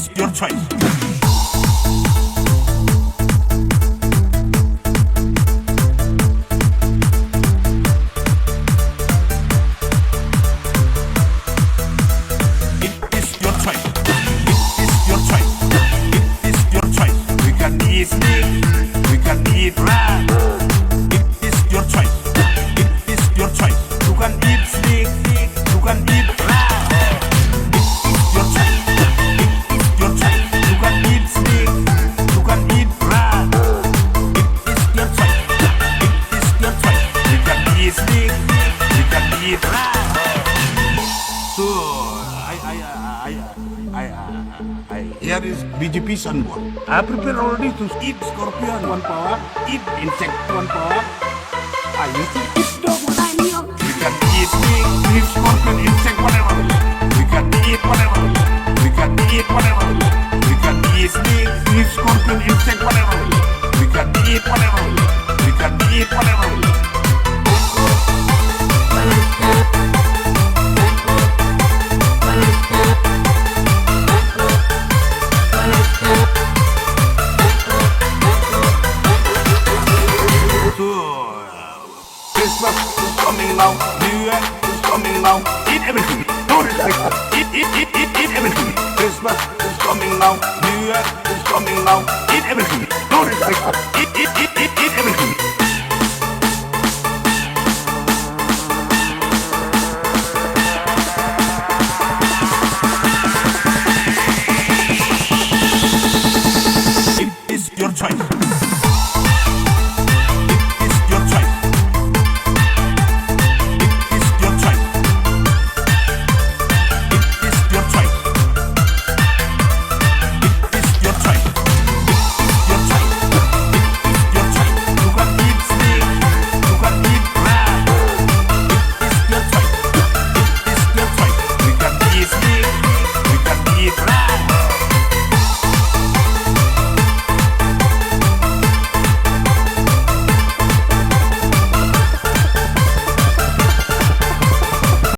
is your choice. Here is BGP Sanbor. I prepare already to eat scorpion 1 power, eat insect 1 power. I used to eat dog when I'm young. We can eat snake, eat scorpion, insect, whatever. We can eat whatever. We can eat whatever. We can eat snake, eat scorpion, insect, whatever. We can eat whatever. We can eat whatever. Christmas is coming now, New Year is coming now. Eat everything, no respect. Eat everything. Christmas is coming now, New Year is coming now. Eat everything, no respect. Eat everything.